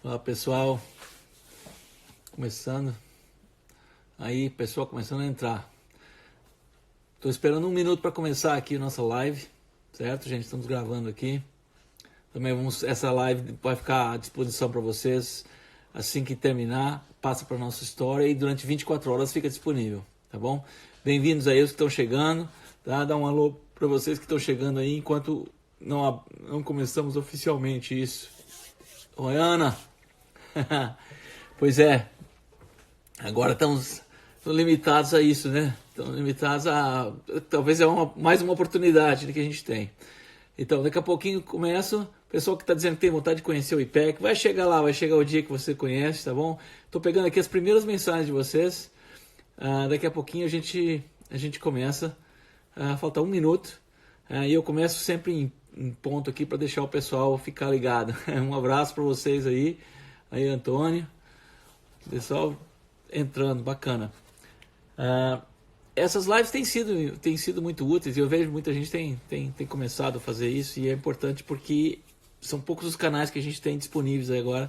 Olá pessoal, começando aí, pessoal começando a entrar. Estou esperando um minuto para começar aqui a nossa live, certo, gente? Estamos gravando aqui. Também essa live vai ficar à disposição para vocês assim que terminar. Passa para nossa história e durante 24 horas fica disponível, tá bom? Bem-vindos aí os que estão chegando, tá? Dá um alô para vocês que estão chegando aí enquanto não começamos oficialmente isso. Oi, Ana. Pois é, agora estamos limitados a isso, né? Estamos limitados a... Talvez mais uma oportunidade que a gente tem. Então, daqui a pouquinho começa. O pessoal que está dizendo que tem vontade de conhecer o IPEC, vai chegar lá, vai chegar o dia que você conhece, tá bom? Estou pegando aqui as primeiras mensagens de vocês. Daqui a pouquinho a gente começa. Falta um minuto. E eu começo sempre em ponto aqui para deixar o pessoal ficar ligado. Um abraço para vocês aí. Aí, Antônio. Pessoal entrando, bacana. Essas lives têm sido muito úteis e eu vejo muita gente tem começado a fazer isso e é importante porque são poucos os canais que a gente tem disponíveis agora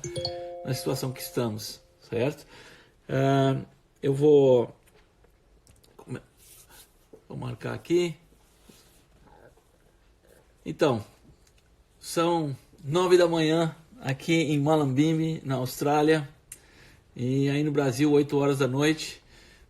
na situação que estamos, certo? Eu vou marcar aqui. Então, são 9 da manhã aqui em Mullumbimby, na Austrália, e aí no Brasil 8 horas da noite.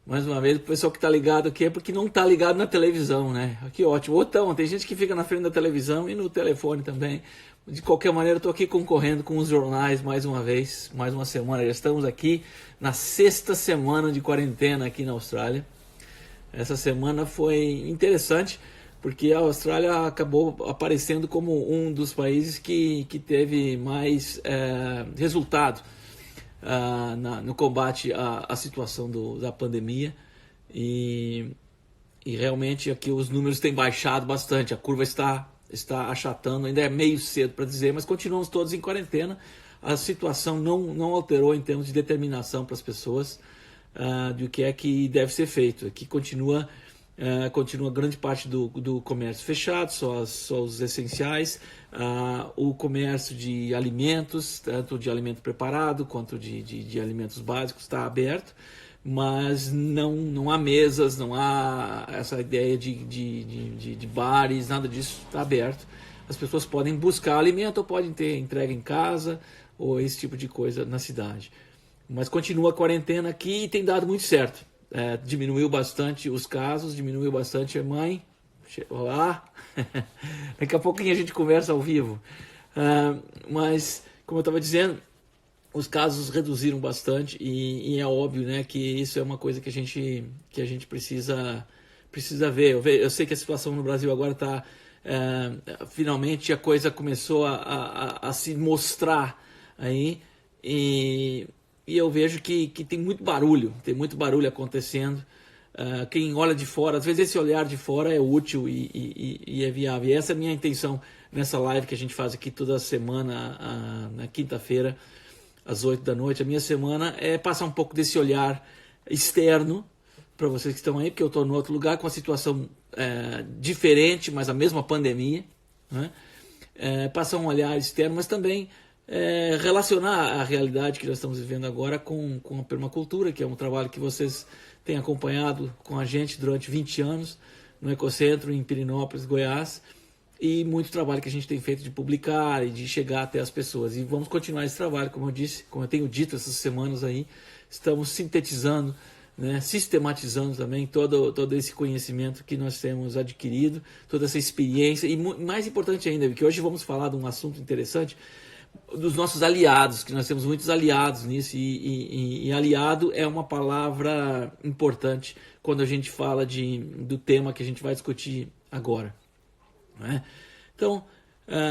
Mais uma vez, o pessoal que está ligado aqui é porque não está ligado na televisão, né? Que ótimo. Ou então, tem gente que fica na frente da televisão e no telefone também. De qualquer maneira, eu estou aqui concorrendo com os jornais mais uma vez, mais uma semana. Já estamos aqui na 6ª semana de quarentena aqui na Austrália. Essa semana foi interessante, porque a Austrália acabou aparecendo como um dos países que teve mais resultado no combate à situação da pandemia e realmente aqui os números têm baixado bastante, a curva está achatando, ainda é meio cedo para dizer, mas continuamos todos em quarentena. A situação não alterou em termos de determinação para as pessoas do que é que deve ser feito. Aqui continua grande parte do comércio fechado, só os essenciais. O comércio de alimentos, tanto de alimento preparado quanto de alimentos básicos, está aberto, mas não há mesas, não há essa ideia de bares, nada disso está aberto. As pessoas podem buscar alimento ou podem ter entrega em casa ou esse tipo de coisa na cidade. Mas continua a quarentena aqui e tem dado muito certo. Diminuiu bastante os casos, diminuiu bastante a mãe. Olá! Daqui a pouquinho a gente conversa ao vivo. Mas, como eu estava dizendo, os casos reduziram bastante e é óbvio, né, que isso é uma coisa que a gente precisa ver. Eu sei que a situação no Brasil agora está... finalmente a coisa começou a se mostrar aí e eu vejo que tem muito barulho acontecendo. Quem olha de fora, às vezes esse olhar de fora é útil e é viável. E essa é a minha intenção nessa live que a gente faz aqui toda semana, na quinta-feira, às 8 da noite. A minha semana é passar um pouco desse olhar externo para vocês que estão aí, porque eu estou em outro lugar com a situação diferente, mas a mesma pandemia, né? Passar um olhar externo, mas também relacionar a realidade que nós estamos vivendo agora com a permacultura, que é um trabalho que vocês têm acompanhado com a gente durante 20 anos no Ecocentro, em Pirenópolis, Goiás, e muito trabalho que a gente tem feito de publicar e de chegar até as pessoas. E vamos continuar esse trabalho, como eu disse, como eu tenho dito essas semanas aí, estamos sintetizando, né, sistematizando também todo esse conhecimento que nós temos adquirido, toda essa experiência, e mais importante ainda, porque hoje vamos falar de um assunto interessante, dos nossos aliados, que nós temos muitos aliados nisso, e aliado é uma palavra importante quando a gente fala do tema que a gente vai discutir agora, né? Então,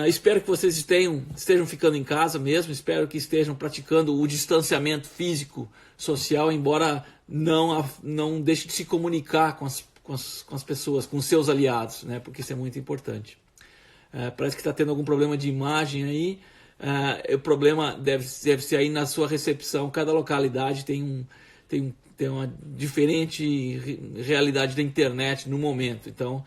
espero que vocês estejam ficando em casa mesmo, espero que estejam praticando o distanciamento físico, social, embora não deixe de se comunicar com as pessoas, com os seus aliados, né? Porque isso é muito importante. Parece que está tendo algum problema de imagem aí. O problema deve ser aí na sua recepção. Cada localidade tem uma diferente realidade da internet no momento. Então,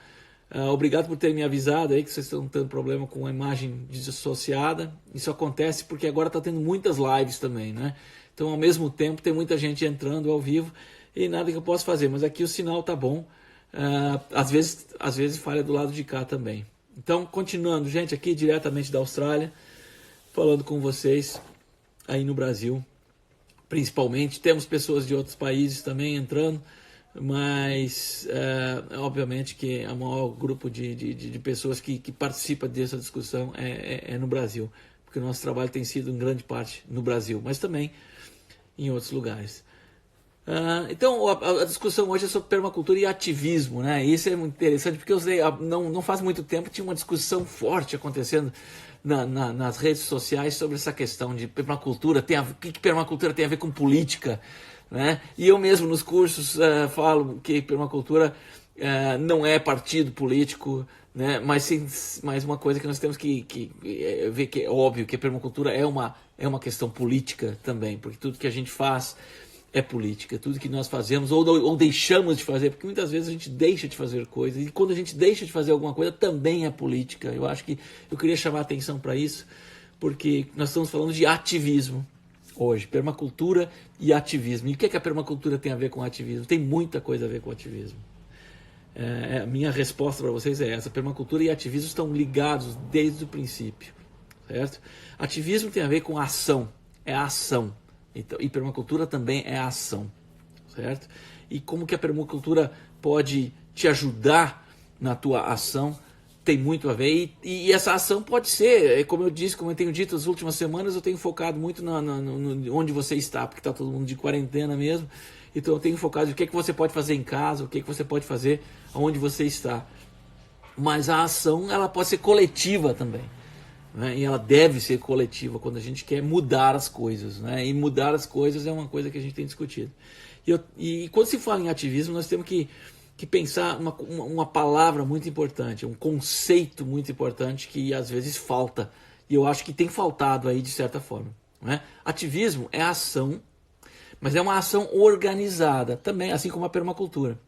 Obrigado por terem me avisado aí que vocês estão tendo problema com a imagem dissociada. Isso acontece porque agora está tendo muitas lives também, né? Então, ao mesmo tempo, tem muita gente entrando ao vivo e nada que eu possa fazer. Mas aqui o sinal tá bom. Às vezes falha do lado de cá também. Então, continuando, gente, aqui diretamente da Austrália, falando com vocês aí no Brasil, principalmente. Temos pessoas de outros países também entrando, mas obviamente que o maior grupo de pessoas que participa dessa discussão é no Brasil, porque o nosso trabalho tem sido em grande parte no Brasil, mas também em outros lugares. Então a discussão hoje é sobre permacultura e ativismo, né? E isso é muito interessante porque eu sei, não faz muito tempo tinha uma discussão forte acontecendo nas redes sociais sobre essa questão de permacultura, o que permacultura tem a ver com política, né? E eu mesmo nos cursos falo que permacultura não é partido político, né? Mas uma coisa que nós temos que ver que é óbvio que a permacultura é uma questão política também, porque tudo que a gente faz é política, tudo que nós fazemos ou deixamos de fazer, porque muitas vezes a gente deixa de fazer coisas, e quando a gente deixa de fazer alguma coisa também é política. Eu acho que eu queria chamar a atenção para isso, porque nós estamos falando de ativismo hoje, permacultura e ativismo. E o que a permacultura tem a ver com ativismo? Tem muita coisa a ver com ativismo. A minha resposta para vocês é essa: permacultura e ativismo estão ligados desde o princípio, certo? Ativismo tem a ver com ação, é a ação. Então, e permacultura também é a ação, certo? E como que a permacultura pode te ajudar na tua ação tem muito a ver. E essa ação pode ser, como eu disse, como eu tenho dito nas últimas semanas, eu tenho focado muito no onde você está, porque está todo mundo de quarentena mesmo. Então eu tenho focado no que você pode fazer em casa, o que você pode fazer onde você está. Mas a ação ela pode ser coletiva também. Né? E ela deve ser coletiva quando a gente quer mudar as coisas, né? E mudar as coisas é uma coisa que a gente tem discutido. E quando se fala em ativismo, nós temos que pensar uma palavra muito importante, um conceito muito importante que às vezes falta, e eu acho que tem faltado aí de certa forma. Né? Ativismo é ação, mas é uma ação organizada também, assim como a permacultura.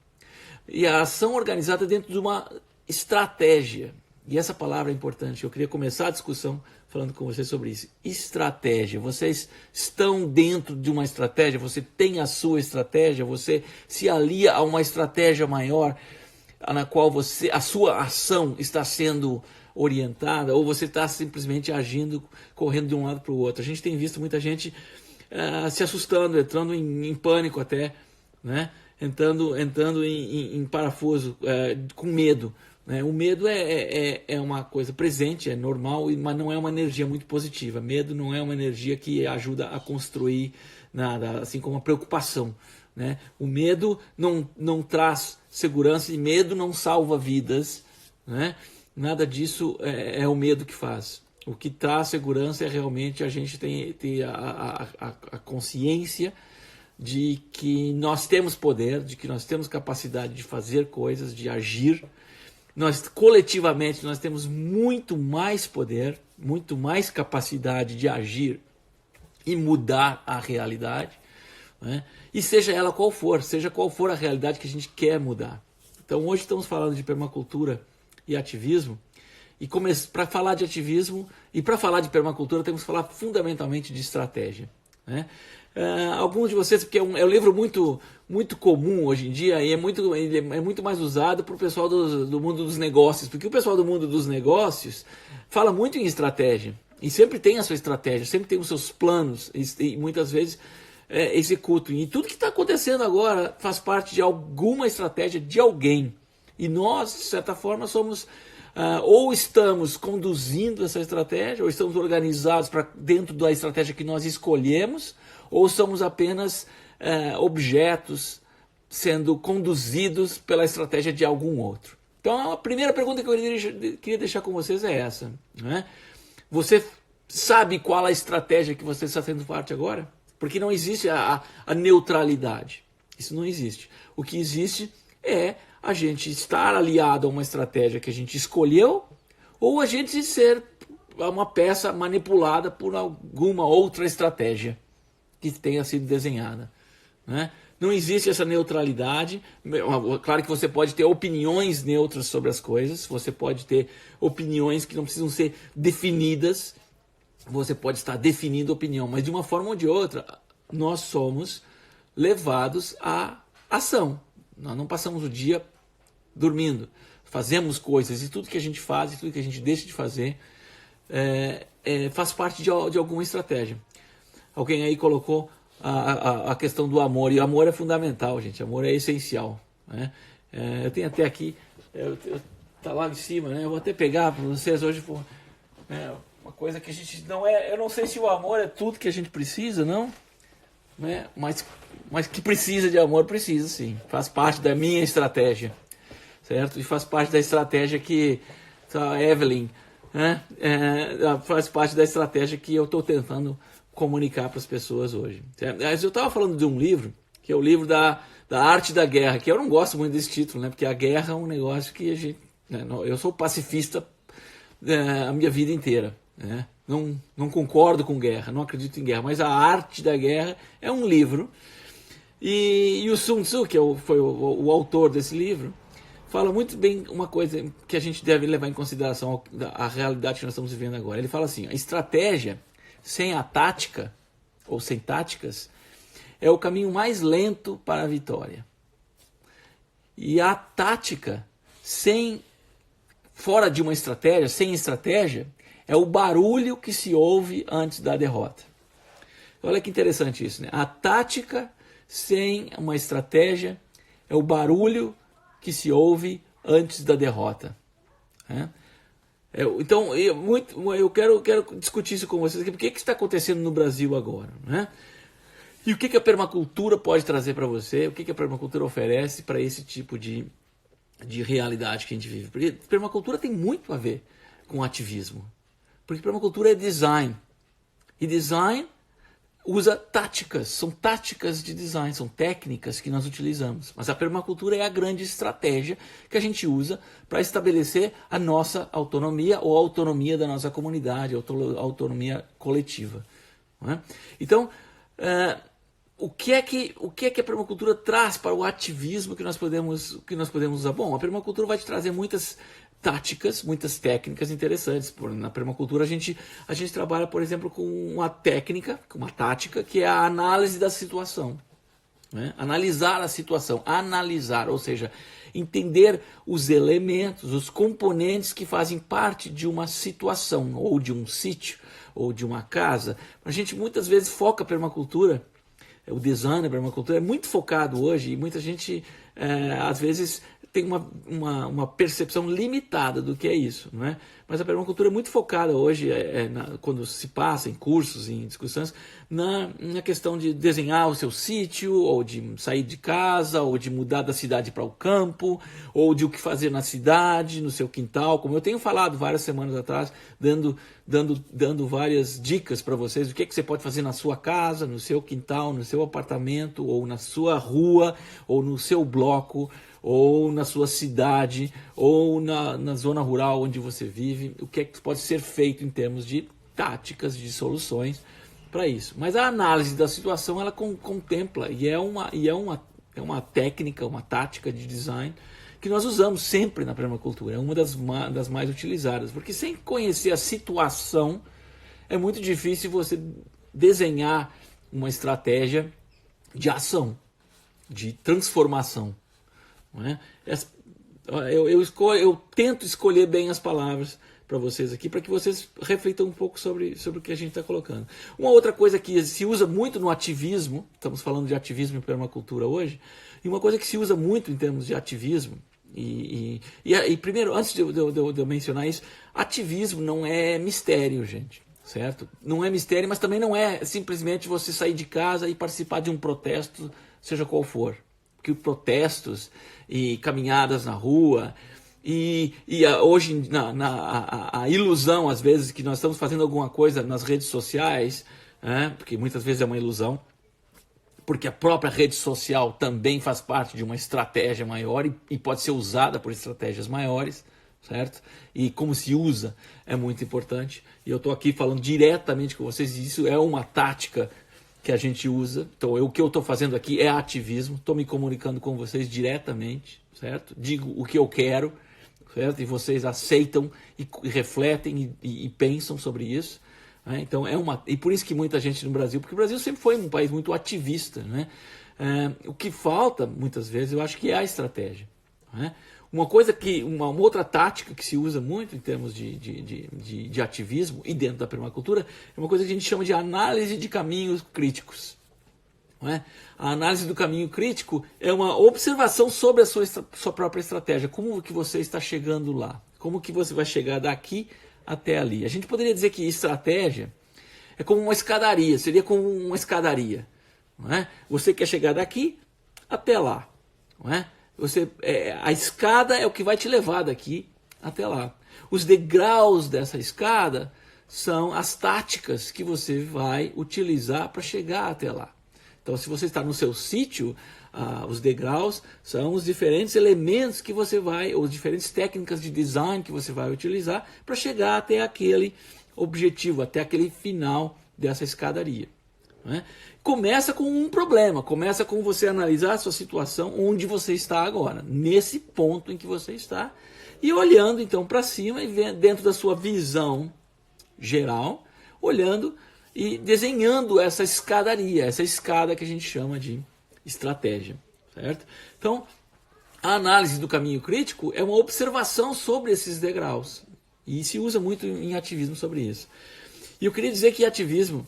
E a ação organizada dentro de uma estratégia. E essa palavra é importante. Eu queria começar a discussão falando com vocês sobre isso. Estratégia. Vocês estão dentro de uma estratégia, você tem a sua estratégia, você se alia a uma estratégia maior na qual a sua ação está sendo orientada, ou você está simplesmente agindo, correndo de um lado para o outro. A gente tem visto muita gente se assustando, entrando em pânico até, né? entrando em parafuso, com medo. O medo é uma coisa presente, é normal, mas não é uma energia muito positiva. Medo não é uma energia que ajuda a construir nada, assim como a preocupação. Né? O medo não traz segurança e medo não salva vidas. Né? Nada disso é o medo que faz. O que traz segurança é realmente a gente ter a consciência de que nós temos poder, de que nós temos capacidade de fazer coisas, de agir. Nós coletivamente nós temos muito mais poder, muito mais capacidade de agir e mudar a realidade, né? E seja ela qual for, seja qual for a realidade que a gente quer mudar. Então hoje estamos falando de permacultura e ativismo, e para falar de ativismo e para falar de permacultura temos que falar fundamentalmente de estratégia, né? Alguns de vocês, porque é um livro muito comum hoje em dia, e ele é muito mais usado para o pessoal do mundo dos negócios, porque o pessoal do mundo dos negócios fala muito em estratégia, e sempre tem a sua estratégia, sempre tem os seus planos, e muitas vezes executam. E tudo que está acontecendo agora faz parte de alguma estratégia de alguém, e nós, de certa forma, somos... ou estamos conduzindo essa estratégia, ou estamos organizados dentro da estratégia que nós escolhemos, ou somos apenas objetos sendo conduzidos pela estratégia de algum outro. Então a primeira pergunta que eu queria deixar com vocês é essa. Né? Você sabe qual a estratégia que você está sendo parte agora? Porque não existe a neutralidade. Isso não existe. O que existe é a gente estar aliado a uma estratégia que a gente escolheu, ou a gente ser uma peça manipulada por alguma outra estratégia que tenha sido desenhada. Né? Não existe essa neutralidade. Claro que você pode ter opiniões neutras sobre as coisas, você pode ter opiniões que não precisam ser definidas, você pode estar definindo opinião, mas de uma forma ou de outra, nós somos levados à ação. Nós não passamos o dia dormindo, fazemos coisas, e tudo que a gente faz, e tudo que a gente deixa de fazer, faz parte de alguma estratégia. Alguém aí colocou a questão do amor, e o amor é fundamental, gente, o amor é essencial, né? Eu tenho até aqui, tá lá em cima, né? Eu vou até pegar para vocês hoje, uma coisa que a gente não eu não sei se o amor é tudo que a gente precisa, não, né? Mas que precisa de amor, precisa sim, faz parte da minha estratégia, certo? E faz parte da estratégia que a Evelyn, né? Faz parte da estratégia que eu estou tentando comunicar para as pessoas hoje. Eu estava falando de um livro, que é o livro da arte da guerra, que eu não gosto muito desse título, né? Porque a guerra é um negócio que a gente... Né? Eu sou pacifista a minha vida inteira, né? Não concordo com guerra, não acredito em guerra, mas a arte da guerra é um livro, e o Sun Tzu, que foi o autor desse livro, fala muito bem uma coisa que a gente deve levar em consideração a realidade que nós estamos vivendo agora. Ele fala assim: a estratégia sem a tática, ou sem táticas, é o caminho mais lento para a vitória. E a tática, fora de uma estratégia, sem estratégia, é o barulho que se ouve antes da derrota. Olha que interessante isso, né? A tática sem uma estratégia é o barulho que se ouve antes da derrota, né? Então, eu quero discutir isso com vocês aqui. Por que está acontecendo no Brasil agora, né? E o que a permacultura pode trazer para você? O que a permacultura oferece para esse tipo de realidade que a gente vive? Porque permacultura tem muito a ver com ativismo. Porque permacultura é design. E design usa táticas. São táticas de design, são técnicas que nós utilizamos. Mas a permacultura é a grande estratégia que a gente usa para estabelecer a nossa autonomia ou a autonomia da nossa comunidade, a autonomia coletiva, não é? Então, o que é que a permacultura traz para o ativismo que nós podemos usar? Bom, a permacultura vai te trazer muitas táticas, muitas técnicas interessantes. Na permacultura a gente trabalha, por exemplo, com uma técnica, com uma tática, que é a análise da situação, né? Analisar a situação, ou seja, entender os elementos, os componentes que fazem parte de uma situação, ou de um sítio, ou de uma casa. A gente muitas vezes foca a permacultura, o design da permacultura é muito focado hoje, e muita gente às vezes tem uma percepção limitada do que é isso, não é? Mas a permacultura é muito focada hoje, quando se passa em cursos, em discussões, na questão de desenhar o seu sítio, ou de sair de casa, ou de mudar da cidade para o campo, ou de o que fazer na cidade, no seu quintal, como eu tenho falado várias semanas atrás, dando várias dicas para vocês do que você pode fazer na sua casa, no seu quintal, no seu apartamento, ou na sua rua, ou no seu bloco, ou na sua cidade, ou na zona rural onde você vive, o que é que pode ser feito em termos de táticas, de soluções para isso. Mas a análise da situação, ela contempla, e é uma técnica, uma tática de design que nós usamos sempre na permacultura, é uma das mais utilizadas, porque sem conhecer a situação, é muito difícil você desenhar uma estratégia de ação, de transformação. Não é? Eu tento escolher bem as palavras para vocês aqui, para que vocês reflitam um pouco sobre o que a gente está colocando. Uma outra coisa que se usa muito no ativismo, estamos falando de ativismo em permacultura hoje, e uma coisa que se usa muito em termos de ativismo, e primeiro, antes de eu mencionar isso, ativismo não é mistério, gente, certo? Não é mistério, mas também não é simplesmente você sair de casa e participar de um protesto, seja qual for. Porque protestos e caminhadas na rua e hoje a ilusão, às vezes, que nós estamos fazendo alguma coisa nas redes sociais, porque muitas vezes é uma ilusão, porque a própria rede social também faz parte de uma estratégia maior e pode ser usada por estratégias maiores, certo? E como se usa é muito importante. E eu estou aqui falando diretamente com vocês, e isso é uma tática que a gente usa. Então, o que eu estou fazendo aqui é ativismo, estou me comunicando com vocês diretamente, certo? Digo o que eu quero, certo? E vocês aceitam e refletem e pensam sobre isso. Né? Então, e por isso que muita gente no Brasil, porque o Brasil sempre foi um país muito ativista, né? O que falta, muitas vezes, eu acho que é a estratégia. Né? Uma outra tática que se usa muito em termos de ativismo e dentro da permacultura é uma coisa que a gente chama de análise de caminhos críticos. Não é? A análise do caminho crítico é uma observação sobre a sua própria estratégia, como que você está chegando lá, como que você vai chegar daqui até ali. A gente poderia dizer que estratégia é como uma escadaria, seria como uma escadaria. Não é? Você quer chegar daqui até lá. Não é? A escada é o que vai te levar daqui até lá. Os degraus dessa escada são as táticas que você vai utilizar para chegar até lá. Então, se você está no seu sítio, os degraus são os diferentes elementos que você vai, ou diferentes técnicas de design que você vai utilizar para chegar até aquele objetivo, até aquele final dessa escadaria. Né? Começa com um problema, começa com você analisar a sua situação, onde você está agora, nesse ponto em que você está, e olhando então para cima e vendo dentro da sua visão geral, olhando e desenhando essa escadaria, essa escada que a gente chama de estratégia, certo? Então, a análise do caminho crítico é uma observação sobre esses degraus, e se usa muito em ativismo sobre isso. E eu queria dizer que ativismo,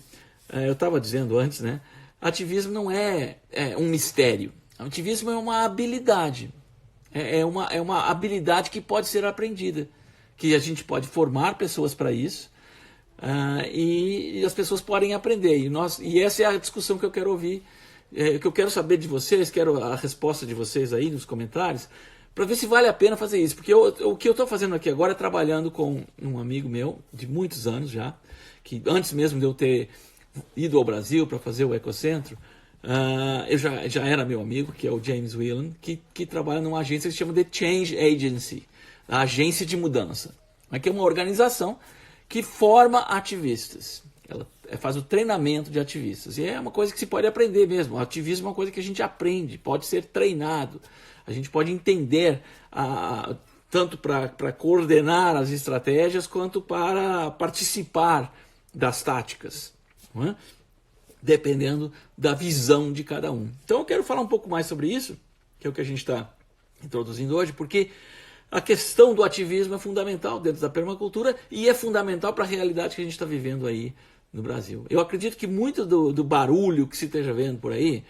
eu estava dizendo antes, né? Ativismo não é um mistério. Ativismo é uma habilidade. É uma habilidade que pode ser aprendida. Que a gente pode formar pessoas para isso. E as pessoas podem aprender. E essa é a discussão que eu quero ouvir. Que eu quero saber de vocês, quero a resposta de vocês aí nos comentários, para ver se vale a pena fazer isso. Porque o que eu estou fazendo aqui agora é trabalhando com um amigo meu, de muitos anos já, que antes mesmo de eu ter ido ao Brasil para fazer o Ecocentro, eu já era meu amigo, que é o James Whelan, que trabalha numa agência que se chama The Change Agency, a agência de mudança, que é uma organização que forma ativistas. Ela faz o treinamento de ativistas. E é uma coisa que se pode aprender mesmo. O ativismo é uma coisa que a gente aprende, pode ser treinado. A gente pode entender tanto para coordenar as estratégias, quanto para participar das táticas. Não é? Dependendo da visão de cada um. Então eu quero falar um pouco mais sobre isso, que é o que a gente está introduzindo hoje, porque a questão do ativismo é fundamental dentro da permacultura e é fundamental para a realidade que a gente está vivendo aí no Brasil. Eu acredito que muito do barulho que se esteja vendo por aí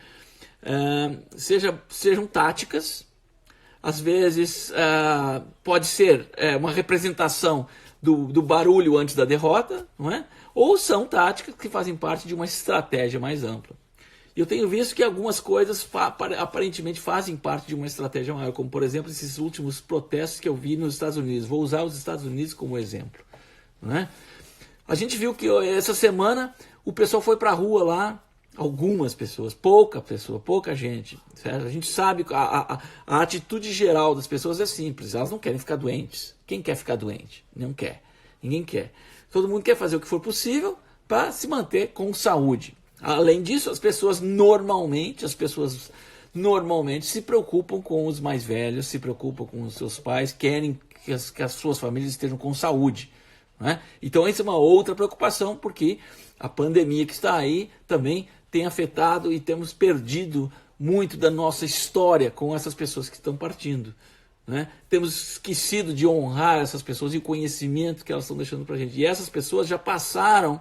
sejam táticas, às vezes pode ser uma representação do barulho antes da derrota, não é? Ou são táticas que fazem parte de uma estratégia mais ampla. E eu tenho visto que algumas coisas aparentemente fazem parte de uma estratégia maior, como por exemplo esses últimos protestos que eu vi nos Estados Unidos. Vou usar os Estados Unidos como exemplo. Não é? A gente viu que essa semana o pessoal foi para a rua lá, algumas pessoas, pouca gente. Certo? A gente sabe que a atitude geral das pessoas é simples, elas não querem ficar doentes. Quem quer ficar doente? Não quer. Ninguém quer. Todo mundo quer fazer o que for possível para se manter com saúde. Além disso, as pessoas normalmente se preocupam com os mais velhos, se preocupam com os seus pais, querem que as suas famílias estejam com saúde. Né? Então essa é uma outra preocupação, porque a pandemia que está aí também tem afetado e temos perdido muito da nossa história com essas pessoas que estão partindo. Né? Temos esquecido de honrar essas pessoas e o conhecimento que elas estão deixando para a gente. E essas pessoas já passaram,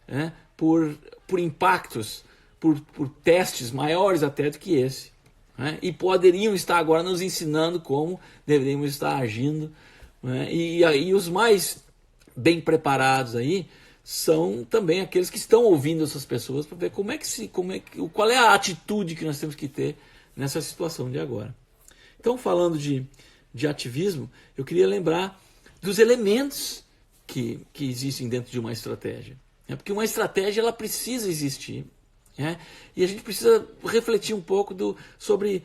né, por impactos, por testes maiores até do que esse. Né? E poderiam estar agora nos ensinando como deveríamos estar agindo. Né? E os mais bem preparados aí são também aqueles que estão ouvindo essas pessoas para ver qual é a atitude que nós temos que ter nessa situação de agora. Então, falando de ativismo, eu queria lembrar dos elementos que existem dentro de uma estratégia. Porque uma estratégia ela precisa existir. Né? E a gente precisa refletir um pouco sobre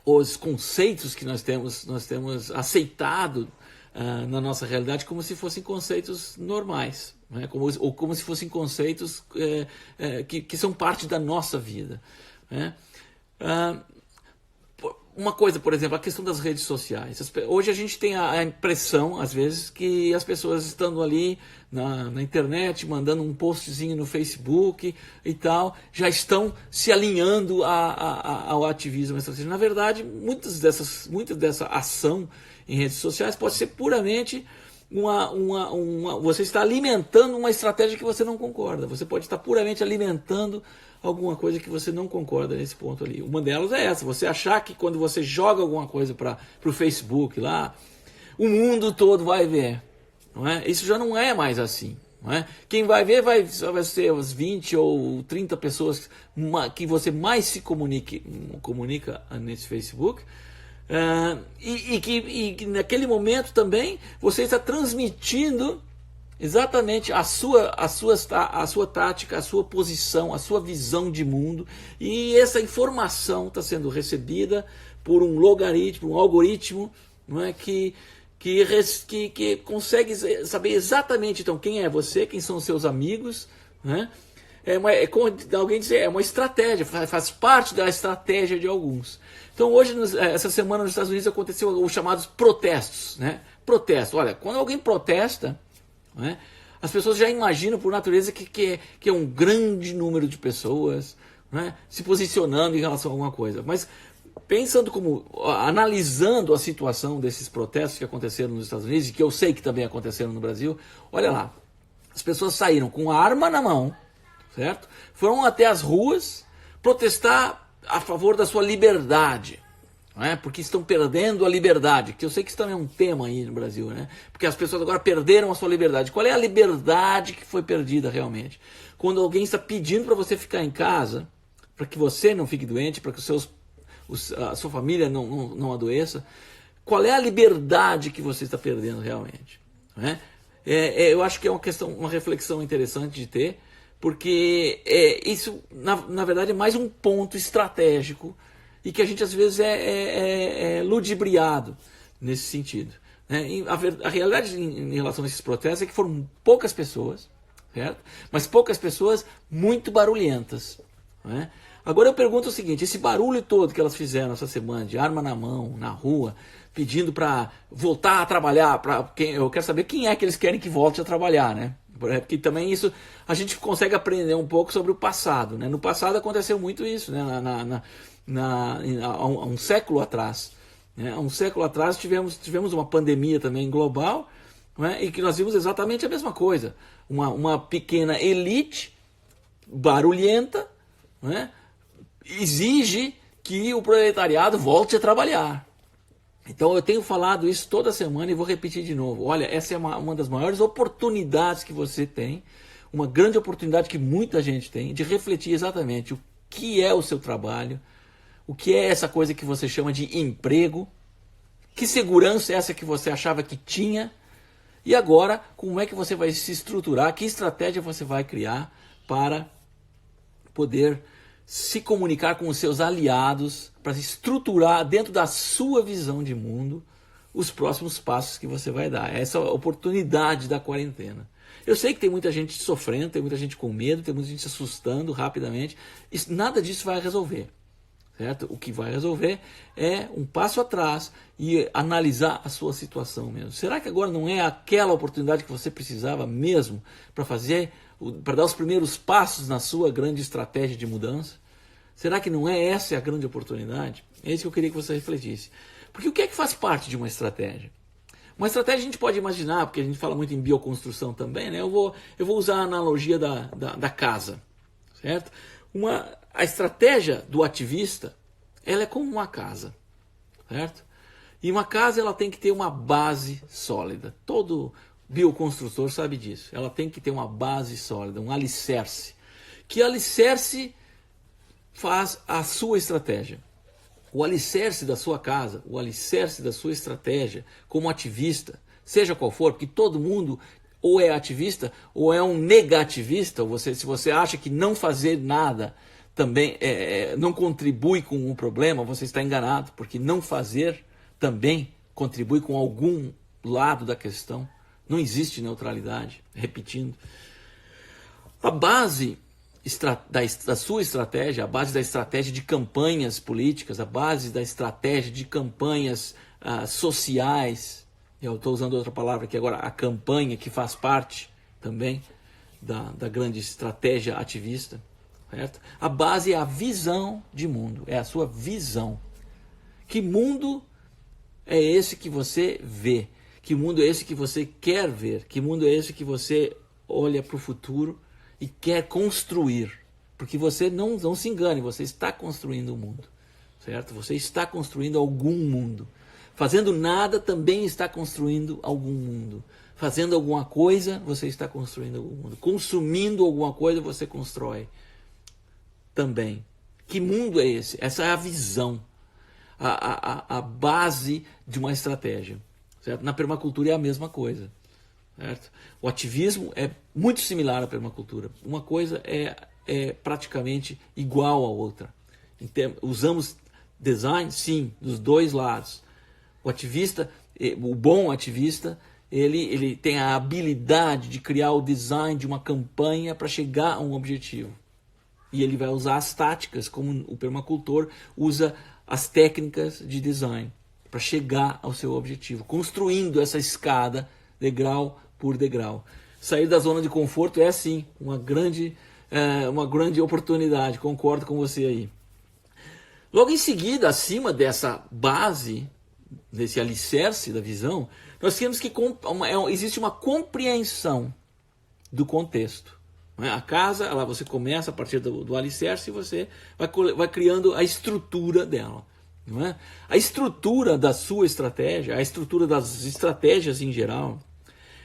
os conceitos que nós temos aceitado na nossa realidade como se fossem conceitos normais, né? Ou como se fossem conceitos que são parte da nossa vida, né? Uma coisa, por exemplo, a questão das redes sociais. Hoje a gente tem a impressão, às vezes, que as pessoas estando ali na internet, mandando um postzinho no Facebook e tal, já estão se alinhando ao ativismo. Na verdade, muita dessa ação em redes sociais pode ser puramente você está alimentando uma estratégia que você não concorda. Você pode estar puramente alimentando alguma coisa que você não concorda nesse ponto ali. Uma delas é essa, você achar que quando você joga alguma coisa para o Facebook lá, o mundo todo vai ver. Não é? Isso já não é mais assim. Não é? Quem vai ver vai ser as 20 ou 30 pessoas que você mais se comunica nesse Facebook. E que naquele momento também você está transmitindo exatamente a sua tática, a sua posição, a sua visão de mundo, e essa informação está sendo recebida por um logaritmo, um algoritmo, não é, que consegue saber exatamente então quem é você, quem são os seus amigos, né? Como alguém dizer, é uma estratégia, faz parte da estratégia de alguns. Então hoje, essa semana nos Estados Unidos aconteceu os chamados protestos, né? Protesto, olha, quando alguém protesta, né, as pessoas já imaginam por natureza que é um grande número de pessoas, né, se posicionando em relação a alguma coisa. Mas analisando a situação desses protestos que aconteceram nos Estados Unidos, e que eu sei que também aconteceram no Brasil, olha lá, as pessoas saíram com a arma na mão, certo? Foram até as ruas protestar a favor da sua liberdade, né? Porque estão perdendo a liberdade, que eu sei que isso também é um tema aí no Brasil, né? Porque as pessoas agora perderam a sua liberdade. Qual é a liberdade que foi perdida realmente? Quando alguém está pedindo para você ficar em casa, para que você não fique doente, para que a sua família não adoeça, qual é a liberdade que você está perdendo realmente? Né? Eu acho que é uma reflexão interessante de ter, porque isso, na verdade, é mais um ponto estratégico e que a gente, às vezes, é ludibriado nesse sentido. Né? A realidade em relação a esses protestos é que foram poucas pessoas, certo? Mas poucas pessoas muito barulhentas. Né? Agora eu pergunto o seguinte, esse barulho todo que elas fizeram essa semana, de arma na mão, na rua, pedindo para voltar a trabalhar, eu quero saber quem é que eles querem que volte a trabalhar, né? Porque também isso a gente consegue aprender um pouco sobre o passado, né? No passado aconteceu muito isso, né? Há um século atrás, né? Há um século atrás tivemos uma pandemia também global, né? E que nós vimos exatamente a mesma coisa, uma pequena elite barulhenta, né? Exige que o proletariado volte a trabalhar. Então eu tenho falado isso toda semana e vou repetir de novo. Olha, essa é uma das maiores oportunidades que você tem, uma grande oportunidade que muita gente tem, de refletir exatamente o que é o seu trabalho, o que é essa coisa que você chama de emprego, que segurança é essa que você achava que tinha, e agora como é que você vai se estruturar, que estratégia você vai criar para poder se comunicar com os seus aliados, para estruturar dentro da sua visão de mundo os próximos passos que você vai dar. Essa é a oportunidade da quarentena. Eu sei que tem muita gente sofrendo, tem muita gente com medo, tem muita gente se assustando rapidamente. Nada disso vai resolver, certo? O que vai resolver é um passo atrás e analisar a sua situação mesmo. Será que agora não é aquela oportunidade que você precisava mesmo para dar os primeiros passos na sua grande estratégia de mudança? Será que não é essa a grande oportunidade? É isso que eu queria que você refletisse. Porque o que é que faz parte de uma estratégia? Uma estratégia a gente pode imaginar, porque a gente fala muito em bioconstrução também, né? Eu vou usar a analogia da casa, certo? A estratégia do ativista, ela é como uma casa, certo? E uma casa ela tem que ter uma base sólida. Todo bioconstrutor sabe disso. Ela tem que ter uma base sólida, um alicerce. Que alicerce faz a sua estratégia. O alicerce da sua casa, o alicerce da sua estratégia como ativista, seja qual for, porque todo mundo ou é ativista ou é um negativista. Se você acha que não fazer nada também não contribui com o problema, você está enganado, porque não fazer também contribui com algum lado da questão. Não existe neutralidade. Repetindo. A base da sua estratégia, a base da estratégia de campanhas políticas, a base da estratégia de campanhas sociais, eu estou usando outra palavra aqui agora, a campanha que faz parte também da grande estratégia ativista, certo? A base é a visão de mundo, é a sua visão. Que mundo é esse que você vê? Que mundo é esse que você quer ver? Que mundo é esse que você olha para o futuro e quer construir? Porque você não se engane, você está construindo um mundo, certo? Você está construindo algum mundo. Fazendo nada também está construindo algum mundo. Fazendo alguma coisa, você está construindo algum mundo. Consumindo alguma coisa, você constrói também. Que mundo é esse? Essa é a visão, a base de uma estratégia. Certo? Na permacultura é a mesma coisa. Certo? O ativismo é muito similar à permacultura. Uma coisa é praticamente igual à outra. Usamos design, sim, dos dois lados. O ativista, o bom ativista, ele tem a habilidade de criar o design de uma campanha para chegar a um objetivo. E ele vai usar as táticas, como o permacultor usa as técnicas de design para chegar ao seu objetivo, construindo essa escada degrau por degrau. Sair da zona de conforto é, sim, uma grande oportunidade, concordo com você aí. Logo em seguida, acima dessa base, desse alicerce da visão, nós temos que existe uma compreensão do contexto. A casa, você começa a partir do alicerce e você vai criando a estrutura dela. Não é? A estrutura da sua estratégia, a estrutura das estratégias em geral,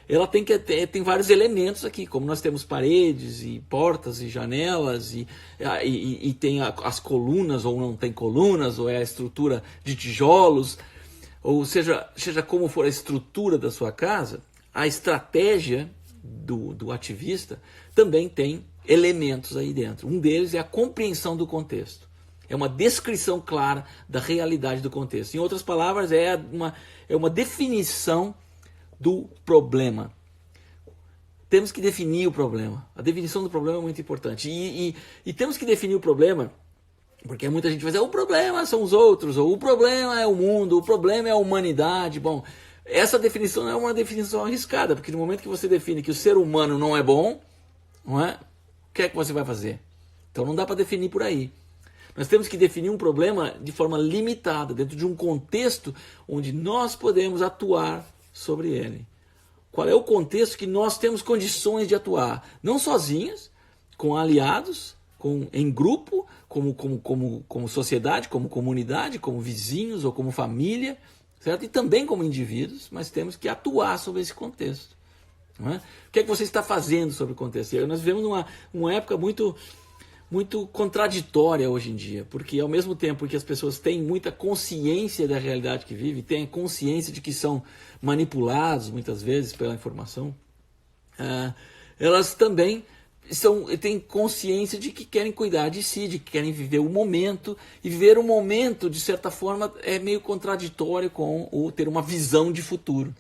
ela tem vários elementos aqui, como nós temos paredes e portas e janelas e tem as colunas ou não tem colunas, ou é a estrutura de tijolos, ou seja como for a estrutura da sua casa, a estratégia do ativista também tem elementos aí dentro. Um deles é a compreensão do contexto. É uma descrição clara da realidade do contexto. Em outras palavras, é uma definição do problema. Temos que definir o problema. A definição do problema é muito importante. E temos que definir o problema, porque muita gente vai dizer, o problema são os outros, ou o problema é o mundo, o problema é a humanidade. Bom, essa definição não é uma definição arriscada, porque no momento que você define que o ser humano não é bom, não é? O que é que você vai fazer? Então não dá para definir por aí. Nós temos que definir um problema de forma limitada, dentro de um contexto onde nós podemos atuar sobre ele. Qual é o contexto que nós temos condições de atuar? Não sozinhos, com aliados, em grupo, como sociedade, como comunidade, como vizinhos ou como família, certo? E também como indivíduos, mas temos que atuar sobre esse contexto. Não é? O que é que você está fazendo sobre o contexto? E nós vivemos uma época muito contraditória hoje em dia, porque ao mesmo tempo que as pessoas têm muita consciência da realidade que vivem, têm consciência de que são manipulados muitas vezes pela informação, elas também têm consciência de que querem cuidar de si, de que querem viver o momento, e viver o momento, de certa forma, é meio contraditório com o ter uma visão de futuro.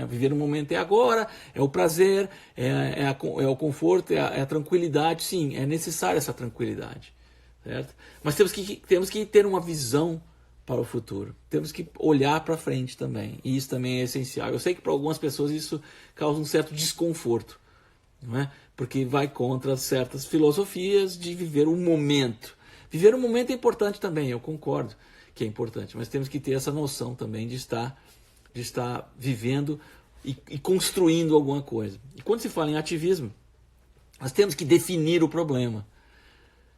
Viver o momento é agora, é o prazer, é o conforto, é a tranquilidade. Sim, é necessária essa tranquilidade, certo? Mas temos que ter uma visão para o futuro. Temos que olhar para frente também. E isso também é essencial. Eu sei que para algumas pessoas isso causa um certo desconforto, não é? Porque vai contra certas filosofias de viver o momento. Viver o momento é importante também, eu concordo que é importante. Mas temos que ter essa noção também de estar vivendo e construindo alguma coisa. E quando se fala em ativismo, nós temos que definir o problema.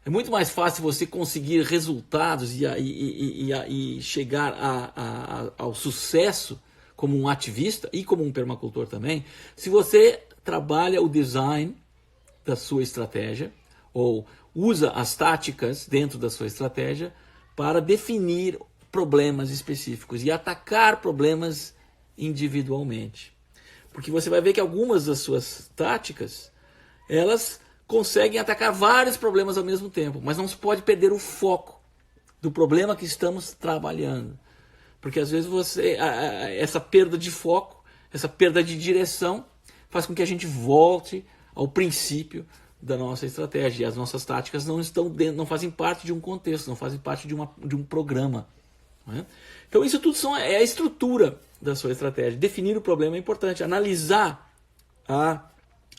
É muito mais fácil você conseguir resultados e chegar ao sucesso como um ativista e como um permacultor também, se você trabalha o design da sua estratégia ou usa as táticas dentro da sua estratégia para definir problemas específicos e atacar problemas individualmente. Porque você vai ver que algumas das suas táticas, elas conseguem atacar vários problemas ao mesmo tempo, mas não se pode perder o foco do problema que estamos trabalhando. Porque às vezes essa perda de foco essa perda de direção faz com que a gente volte ao princípio da nossa estratégia. E as nossas táticas não estão dentro, não fazem parte de um contexto, não fazem parte de um programa. Né? Então isso tudo é a estrutura da sua estratégia. Definir o problema é importante, analisar a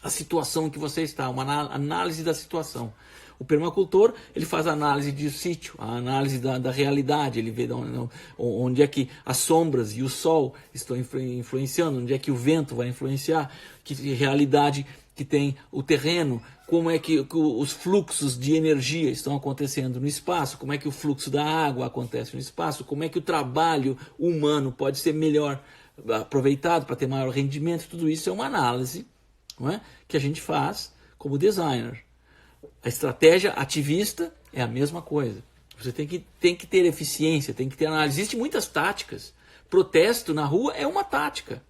situação em que você está, uma análise da situação. O permacultor, ele faz a análise de sítio, a análise da realidade, ele vê onde é que as sombras e o sol estão influenciando, onde é que o vento vai influenciar, que realidade que tem o terreno, como é que os fluxos de energia estão acontecendo no espaço, como é que o fluxo da água acontece no espaço, como é que o trabalho humano pode ser melhor aproveitado para ter maior rendimento. Tudo isso é uma análise, não é? Que a gente faz como designer. A estratégia ativista é a mesma coisa. Você tem que ter eficiência, tem que ter análise. Existem muitas táticas. Protesto na rua é uma tática.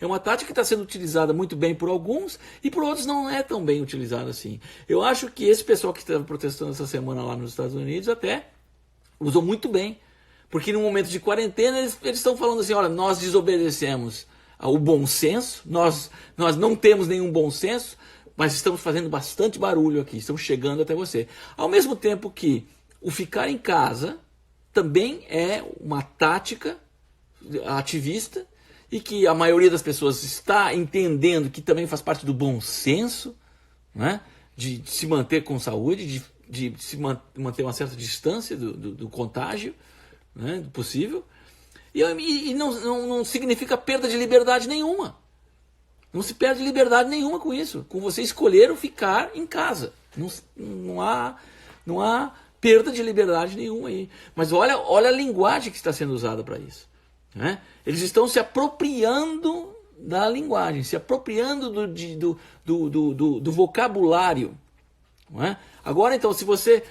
É uma tática que está sendo utilizada muito bem por alguns e por outros não é tão bem utilizada assim. Eu acho que esse pessoal que estava protestando essa semana lá nos Estados Unidos até usou muito bem. Porque no momento de quarentena eles estão falando assim, olha, nós desobedecemos o bom senso, nós não temos nenhum bom senso, mas estamos fazendo bastante barulho aqui, estamos chegando até você. Ao mesmo tempo que o ficar em casa também é uma tática ativista e que a maioria das pessoas está entendendo que também faz parte do bom senso, né? De se manter com saúde, de se manter uma certa distância do contágio, né? Do possível. E não significa perda de liberdade nenhuma. Não se perde liberdade nenhuma com isso. Com você escolher ficar em casa. Não há perda de liberdade nenhuma aí. Mas olha a linguagem que está sendo usada para isso. Né? Eles estão se apropriando da linguagem, se apropriando do vocabulário. Não é? Agora, então, se você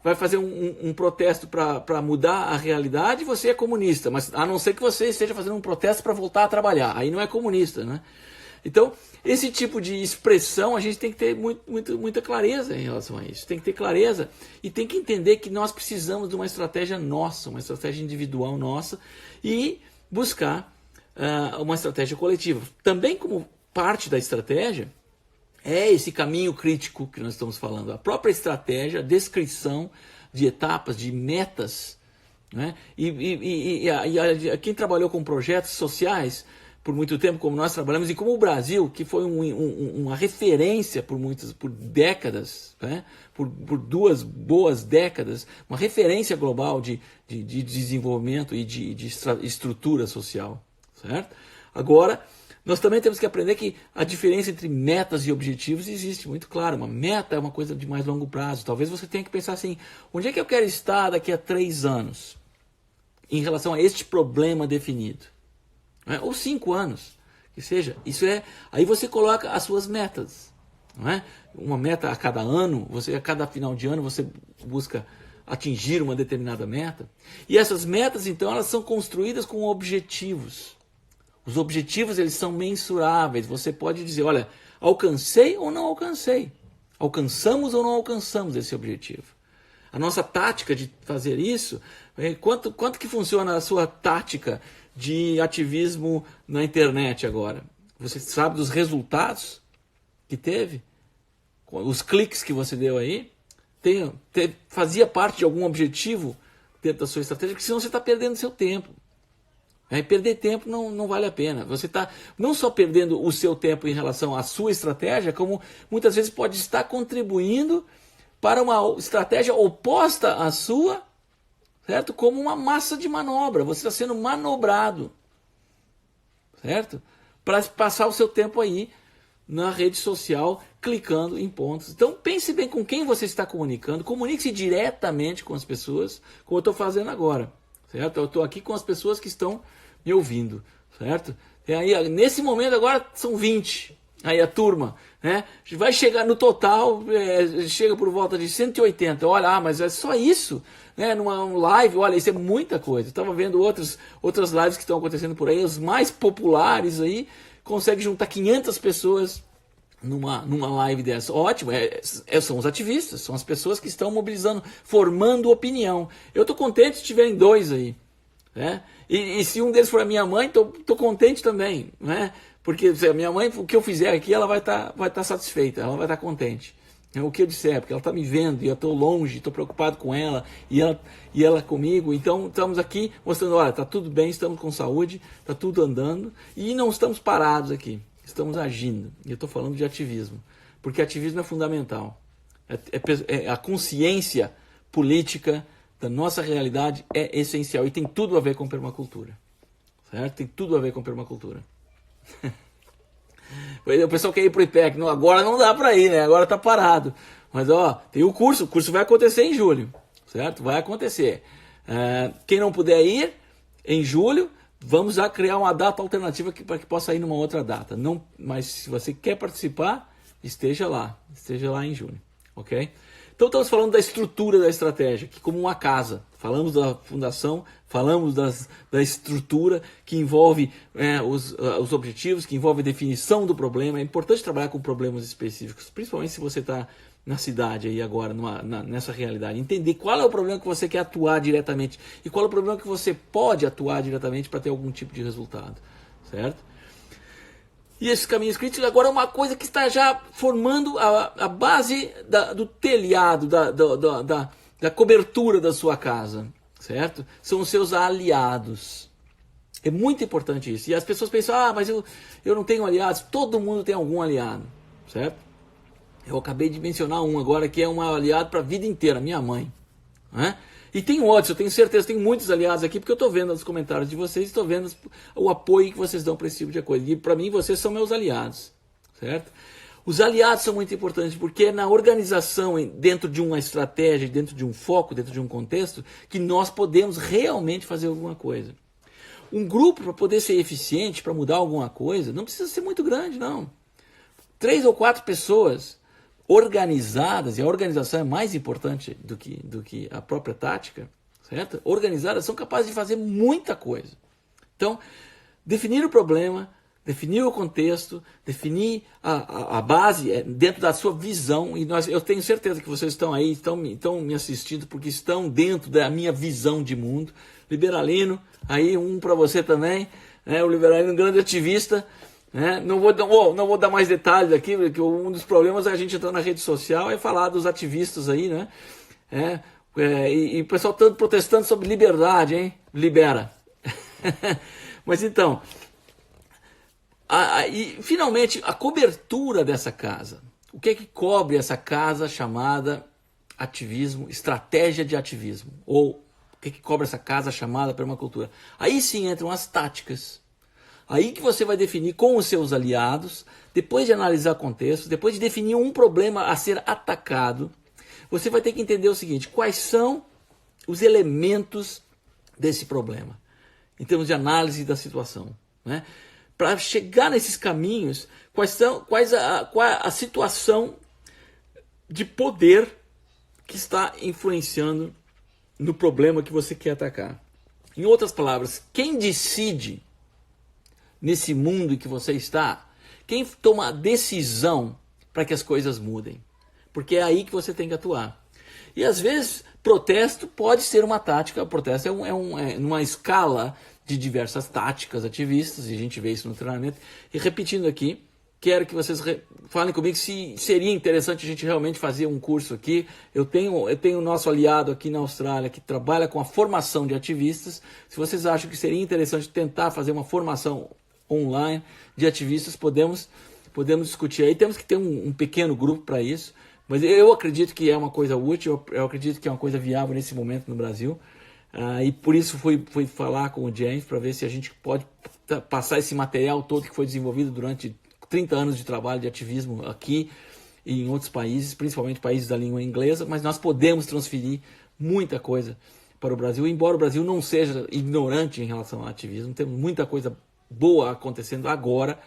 vai fazer um protesto para mudar a realidade, você é comunista. Mas a não ser que você esteja fazendo um protesto para voltar a trabalhar. Aí não é comunista. Né? Então, esse tipo de expressão, a gente tem que ter muita clareza em relação a isso. Tem que ter clareza e tem que entender que nós precisamos de uma estratégia nossa, uma estratégia individual nossa e buscar uma estratégia coletiva. Também como parte da estratégia, é esse caminho crítico que nós estamos falando. A própria estratégia, a descrição de etapas, de metas. Né? E quem trabalhou com projetos sociais por muito tempo, como nós trabalhamos, e como o Brasil, que foi uma referência por décadas, né? por 2 boas décadas, uma referência global de desenvolvimento e de estrutura social. Certo? Agora, nós também temos que aprender que a diferença entre metas e objetivos existe muito claro. Uma meta é uma coisa de mais longo prazo. Talvez você tenha que pensar assim, onde é que eu quero estar daqui a 3 anos em relação a este problema definido? Né? Ou 5 anos, que seja. Aí você coloca as suas metas. Não é? Uma meta a cada ano, a cada final de ano você busca atingir uma determinada meta. E essas metas, então, elas são construídas com objetivos. Os objetivos, eles são mensuráveis. Você pode dizer, olha, alcancei ou não alcancei? Alcançamos ou não alcançamos esse objetivo? A nossa tática de fazer isso, quanto que funciona a sua tática de ativismo na internet agora? Você sabe dos resultados que teve? Os cliques que você deu aí? Fazia parte de algum objetivo dentro da sua estratégia? Porque senão você está perdendo seu tempo. Perder tempo não vale a pena. Você está não só perdendo o seu tempo em relação à sua estratégia, como muitas vezes pode estar contribuindo para uma estratégia oposta à sua, certo? Como uma massa de manobra. Você está sendo manobrado, certo? Para passar o seu tempo aí na rede social, clicando em pontos. Então pense bem com quem você está comunicando. Comunique-se diretamente com as pessoas, como eu estou fazendo agora. Certo? Eu estou aqui com as pessoas que estão me ouvindo, certo? E aí, nesse momento agora são 20, aí a turma, né? Vai chegar no total, chega por volta de 180, olha, mas é só isso, né? Numa live, olha, isso é muita coisa. Eu estava vendo outras lives que estão acontecendo por aí, os mais populares aí, consegue juntar 500 pessoas numa live dessa. Ótimo, são os ativistas, são as pessoas que estão mobilizando, formando opinião. Eu estou contente se tiverem 2 aí. Né? E se um deles for a minha mãe, tô contente também, né? Porque se a minha mãe, o que eu fizer aqui, ela vai tá satisfeita, ela vai estar contente. É o que eu disser, porque ela está me vendo e eu estou longe, estou preocupado com ela e ela comigo. Então estamos aqui mostrando, olha, está tudo bem, estamos com saúde, está tudo andando e não estamos parados aqui, estamos agindo. E eu estou falando de ativismo, porque ativismo é fundamental. A consciência política da nossa realidade é essencial e tem tudo a ver com permacultura, certo? Tem tudo a ver com permacultura. O pessoal quer ir pro IPEC, não, agora não dá para ir, né? Agora tá parado. Mas ó, tem o curso vai acontecer em julho, certo? Vai acontecer. Quem não puder ir em julho, vamos já criar uma data alternativa para que possa ir numa outra data. Não, mas se você quer participar, esteja lá em julho, ok? Então estamos falando da estrutura da estratégia, que como uma casa. Falamos da fundação, falamos da estrutura que envolve os objetivos, que envolve a definição do problema. É importante trabalhar com problemas específicos, principalmente se você está na cidade aí agora, nessa realidade. Entender qual é o problema que você quer atuar diretamente e qual é o problema que você pode atuar diretamente para ter algum tipo de resultado, certo? E esses caminhos críticos agora é uma coisa que está já formando a base do telhado, da cobertura da sua casa, certo? São os seus aliados. É muito importante isso. E as pessoas pensam, mas eu não tenho aliados. Todo mundo tem algum aliado, certo? Eu acabei de mencionar um agora que é um aliado para a vida inteira, minha mãe, né? E tem outros, eu tenho certeza, tem muitos aliados aqui, porque eu estou vendo os comentários de vocês, estou vendo o apoio que vocês dão para esse tipo de coisa. E para mim, vocês são meus aliados, certo? Os aliados são muito importantes, porque é na organização, dentro de uma estratégia, dentro de um foco, dentro de um contexto, que nós podemos realmente fazer alguma coisa. Um grupo, para poder ser eficiente, para mudar alguma coisa, não precisa ser muito grande, não. 3 ou 4 pessoas organizadas, e a organização é mais importante do que a própria tática, certo? Organizadas são capazes de fazer muita coisa. Então, definir o problema, definir o contexto, definir a base dentro da sua visão, e eu tenho certeza que vocês estão aí, estão me assistindo porque estão dentro da minha visão de mundo. Liberalino, aí um para você também, né? O Liberalino, um grande ativista. Não vou dar mais detalhes aqui, porque um dos problemas é a gente entrar na rede social e falar dos ativistas aí, né? E o pessoal tanto protestando sobre liberdade, hein? Libera. Mas então, e finalmente, a cobertura dessa casa. O que é que cobre essa casa chamada ativismo, estratégia de ativismo? Ou o que é que cobre essa casa chamada permacultura? Aí sim entram as táticas. Aí que você vai definir com os seus aliados, depois de analisar contexto, depois de definir um problema a ser atacado, você vai ter que entender o seguinte: quais são os elementos desse problema, em termos de análise da situação, né? Para chegar nesses caminhos, qual a situação de poder que está influenciando no problema que você quer atacar. Em outras palavras, quem decide nesse mundo em que você está, quem toma a decisão para que as coisas mudem? Porque é aí que você tem que atuar. E às vezes, protesto pode ser uma tática. O protesto é numa escala de diversas táticas ativistas, e a gente vê isso no treinamento. E repetindo aqui, quero que vocês falem comigo se seria interessante a gente realmente fazer um curso aqui. Eu tenho o nosso aliado aqui na Austrália que trabalha com a formação de ativistas. Se vocês acham que seria interessante tentar fazer uma formação online de ativistas, podemos discutir aí. Temos que ter um pequeno grupo para isso, mas eu acredito que é uma coisa útil, eu acredito que é uma coisa viável nesse momento no Brasil, e por isso fui falar com o James para ver se a gente pode passar esse material todo que foi desenvolvido durante 30 anos de trabalho de ativismo aqui e em outros países, principalmente países da língua inglesa, mas nós podemos transferir muita coisa para o Brasil, embora o Brasil não seja ignorante em relação ao ativismo. Temos muita coisa boa acontecendo agora,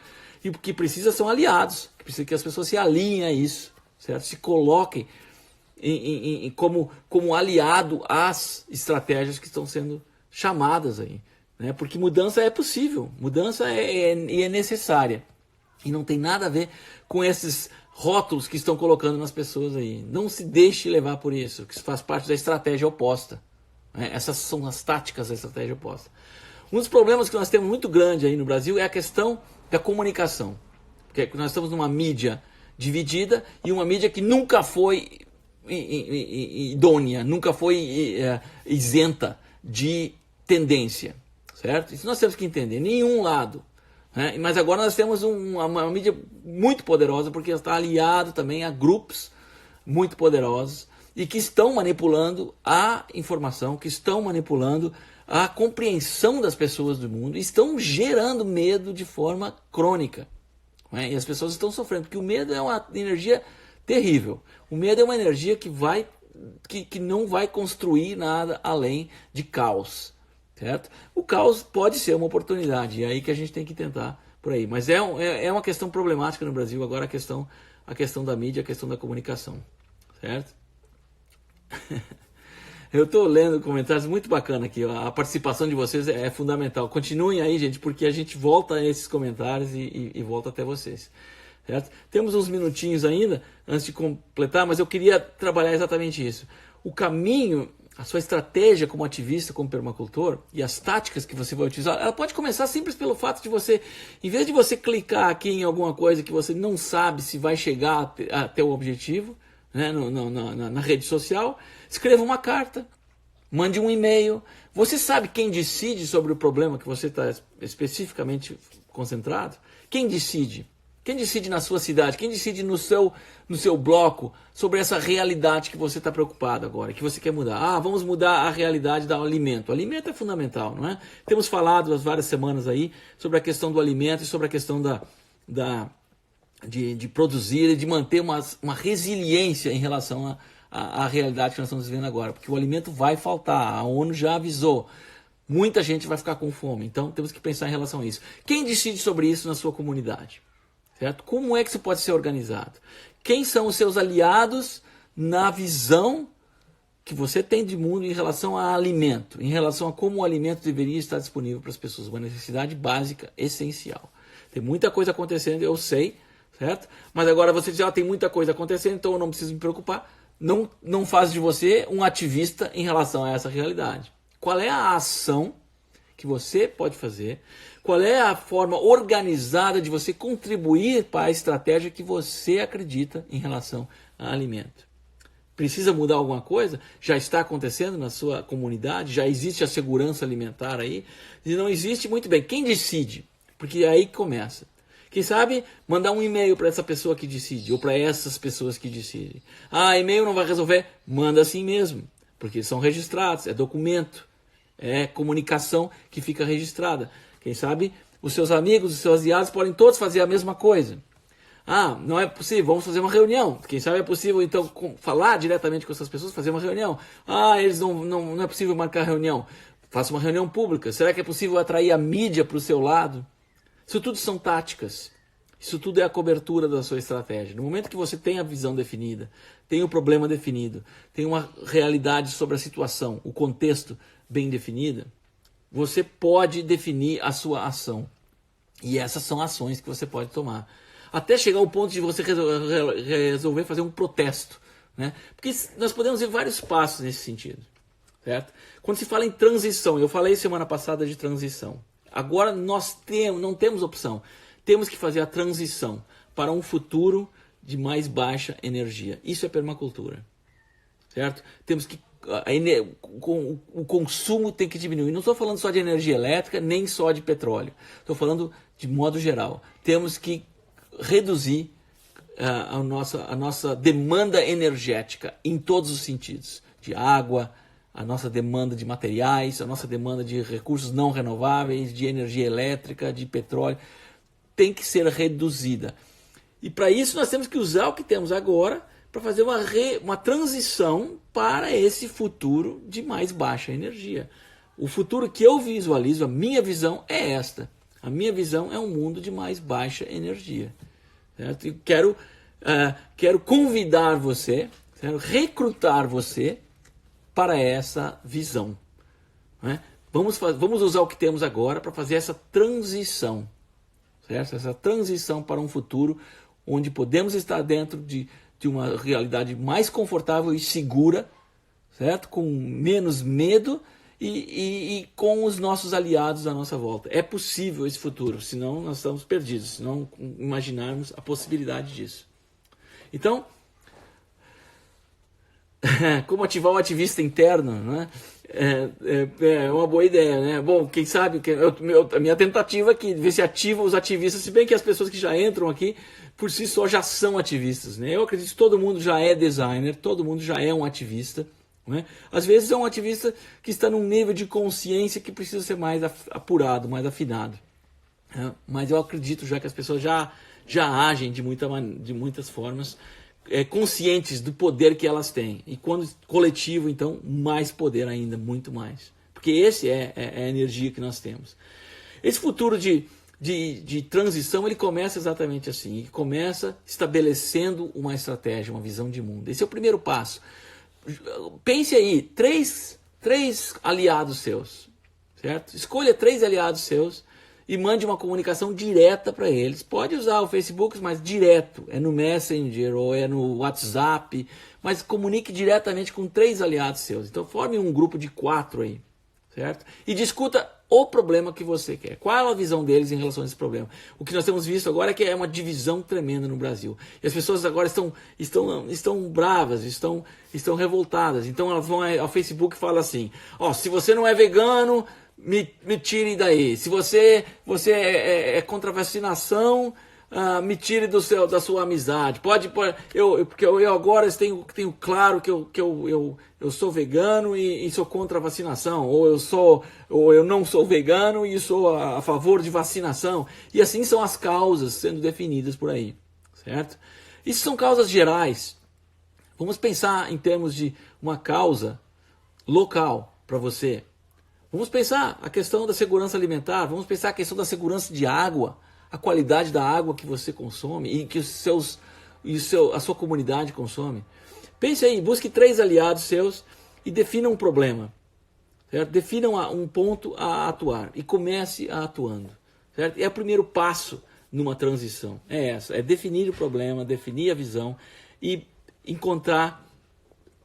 e o que precisa são aliados, que precisa que as pessoas se alinhem a isso, certo? Se coloquem como aliado às estratégias que estão sendo chamadas aí, né? Porque mudança é possível, mudança é necessária, e não tem nada a ver com esses rótulos que estão colocando nas pessoas aí. Não se deixe levar por isso, que isso faz parte da estratégia oposta, né? Essas são as táticas da estratégia oposta. Um dos problemas que nós temos muito grande aí no Brasil é a questão da comunicação. Porque nós estamos numa mídia dividida e uma mídia que nunca foi idônea, nunca foi isenta de tendência, certo? Isso nós temos que entender, nenhum lado. Né? Mas agora nós temos uma mídia muito poderosa porque está aliado também a grupos muito poderosos e que estão manipulando a informação, que estão manipulando a compreensão das pessoas do mundo, estão gerando medo de forma crônica. Né? E as pessoas estão sofrendo, porque o medo é uma energia terrível. O medo é uma energia que não vai construir nada além de caos. Certo? O caos pode ser uma oportunidade, é aí que a gente tem que tentar por aí. Mas é uma questão problemática no Brasil agora a questão da mídia, a questão da comunicação. Certo? Eu estou lendo comentários muito bacana aqui. A participação de vocês é fundamental. Continuem aí, gente, porque a gente volta a esses comentários e volta até vocês. Certo? Temos uns minutinhos ainda antes de completar, mas eu queria trabalhar exatamente isso. O caminho, a sua estratégia como ativista, como permacultor e as táticas que você vai utilizar, ela pode começar simples pelo fato de você, em vez de você clicar aqui em alguma coisa que você não sabe se vai chegar até o objetivo, né, na rede social, escreva uma carta, mande um e-mail. Você sabe quem decide sobre o problema que você está especificamente concentrado? Quem decide? Quem decide na sua cidade? Quem decide no seu bloco sobre essa realidade que você está preocupado agora, que você quer mudar? Ah, vamos mudar a realidade do alimento. O alimento é fundamental, não é? Temos falado há várias semanas aí sobre a questão do alimento e sobre a questão de produzir e de manter uma resiliência em relação à realidade que nós estamos vivendo agora. Porque o alimento vai faltar, a ONU já avisou. Muita gente vai ficar com fome, então temos que pensar em relação a isso. Quem decide sobre isso na sua comunidade? Certo? Como é que isso pode ser organizado? Quem são os seus aliados na visão que você tem de mundo em relação a alimento, em relação a como o alimento deveria estar disponível para as pessoas, uma necessidade básica, essencial. Tem muita coisa acontecendo, eu sei, certo? Mas agora você diz, tem muita coisa acontecendo, então eu não preciso me preocupar. Não faz de você um ativista em relação a essa realidade. Qual é a ação que você pode fazer? Qual é a forma organizada de você contribuir para a estratégia que você acredita em relação a alimento? Precisa mudar alguma coisa? Já está acontecendo na sua comunidade? Já existe a segurança alimentar aí? Se não existe, muito bem. Quem decide? Porque é aí que começa. Quem sabe mandar um e-mail para essa pessoa que decide, ou para essas pessoas que decidem. E-mail não vai resolver? Manda assim mesmo, porque são registrados, é documento, é comunicação que fica registrada. Quem sabe os seus amigos, os seus aliados podem todos fazer a mesma coisa. Não é possível, vamos fazer uma reunião. Quem sabe é possível então falar diretamente com essas pessoas, fazer uma reunião. Eles não é possível marcar reunião. Faça uma reunião pública. Será que é possível atrair a mídia para o seu lado? Isso tudo são táticas. Isso tudo é a cobertura da sua estratégia. No momento que você tem a visão definida, tem o problema definido, tem uma realidade sobre a situação, o contexto bem definido, você pode definir a sua ação. E essas são ações que você pode tomar. Até chegar ao ponto de você resolver fazer um protesto. Né? Porque nós podemos ir vários passos nesse sentido. Certo? Quando se fala em transição, eu falei semana passada de transição. Agora nós não temos opção. Temos que fazer a transição para um futuro de mais baixa energia. Isso é permacultura. Certo? Temos que o consumo tem que diminuir. Não estou falando só de energia elétrica, nem só de petróleo. Estou falando de modo geral. Temos que reduzir a nossa demanda energética em todos os sentidos. De água, a nossa demanda de materiais, a nossa demanda de recursos não renováveis, de energia elétrica, de petróleo. Tem que ser reduzida. E para isso nós temos que usar o que temos agora para fazer uma transição para esse futuro de mais baixa energia. O futuro que eu visualizo, a minha visão é esta. A minha visão é um mundo de mais baixa energia. Certo? E quero convidar você, quero recrutar você para essa visão. Né? Vamos usar o que temos agora para fazer essa transição. Certo? Essa transição para um futuro onde podemos estar dentro de uma realidade mais confortável e segura, certo? Com menos medo e com os nossos aliados à nossa volta. É possível esse futuro, senão nós estamos perdidos, se não imaginarmos a possibilidade disso. Então, como ativar o ativista interno, né? É uma boa ideia, né? Bom, quem sabe, a minha tentativa aqui, ver se ativa os ativistas, se bem que as pessoas que já entram aqui, por si só, já são ativistas, né? Eu acredito que todo mundo já é designer, todo mundo já é um ativista, né? Às vezes é um ativista que está num nível de consciência que precisa ser mais apurado, mais afinado, né? Mas eu acredito já que as pessoas já agem de muitas formas, conscientes do poder que elas têm. E quando coletivo, então, mais poder ainda, muito mais. Porque esse é a energia que nós temos. Esse futuro de transição, ele começa exatamente assim. Ele começa estabelecendo uma estratégia, uma visão de mundo. Esse é o primeiro passo. Pense aí, três aliados seus, certo? Escolha 3 aliados seus e mande uma comunicação direta para eles. Pode usar o Facebook, mas direto. É no Messenger ou é no WhatsApp. Mas comunique diretamente com 3 aliados seus. Então forme um grupo de 4 aí, certo? E discuta o problema que você quer. Qual é a visão deles em relação a esse problema? O que nós temos visto agora é que é uma divisão tremenda no Brasil. E as pessoas agora estão bravas, estão revoltadas. Então elas vão ao Facebook e falam assim: se você não é vegano, me tire daí. Se você é contra a vacinação, me tire da sua amizade. Porque eu agora tenho claro que eu sou vegano e sou contra a vacinação. Ou eu não sou vegano e sou a favor de vacinação. E assim são as causas sendo definidas por aí, certo? Isso são causas gerais. Vamos pensar em termos de uma causa local para você. Vamos pensar a questão da segurança alimentar, vamos pensar a questão da segurança de água, a qualidade da água que você consome e que a sua comunidade consome. Pense aí, busque 3 aliados seus e defina um problema, certo? Defina um ponto a atuar e comece a atuando, certo? É o primeiro passo numa transição, é definir o problema, definir a visão e encontrar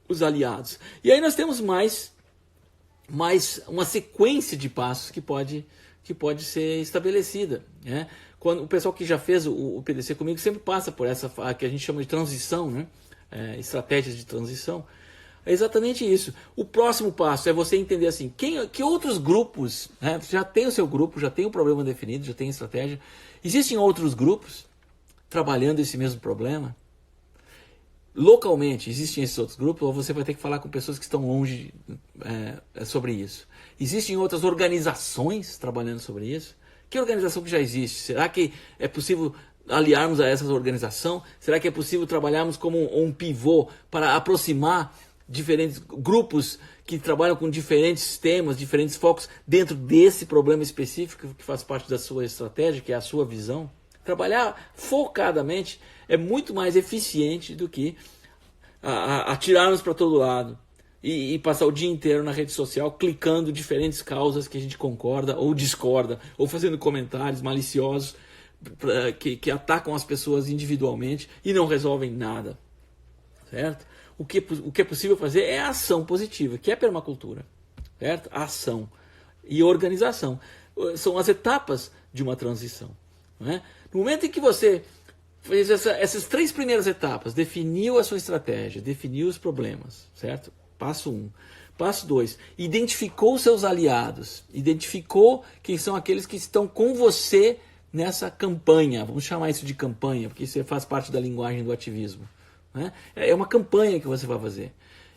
os aliados. E aí nós temos mais uma sequência de passos que pode ser estabelecida, né? Quando o pessoal que já fez o PDC comigo sempre passa por essa que a gente chama de transição, né? Estratégias de transição. É exatamente isso. O próximo passo é você entender assim, que outros grupos, né? Já tem o seu grupo, já tem o problema definido, já tem a estratégia. Existem outros grupos trabalhando esse mesmo problema? Localmente existem esses outros grupos, ou você vai ter que falar com pessoas que estão longe sobre isso. Existem outras organizações trabalhando sobre isso? Que organização que já existe? Será que é possível aliarmos a essa organização? Será que é possível trabalharmos como um pivô para aproximar diferentes grupos que trabalham com diferentes temas, diferentes focos dentro desse problema específico que faz parte da sua estratégia, que é a sua visão? Trabalhar focadamente é muito mais eficiente do que atirarmos para todo lado e passar o dia inteiro na rede social clicando diferentes causas que a gente concorda ou discorda, ou fazendo comentários maliciosos que atacam as pessoas individualmente e não resolvem nada, certo? O que é possível fazer é a ação positiva, que é permacultura, certo? A ação e organização são as etapas de uma transição, não é? No momento em que você fez essas 3 primeiras etapas, definiu a sua estratégia, definiu os problemas, certo? Passo 1. Passo 2, identificou seus aliados, identificou quem são aqueles que estão com você nessa campanha, vamos chamar isso de campanha, porque isso faz parte da linguagem do ativismo, né? É uma campanha que você vai fazer.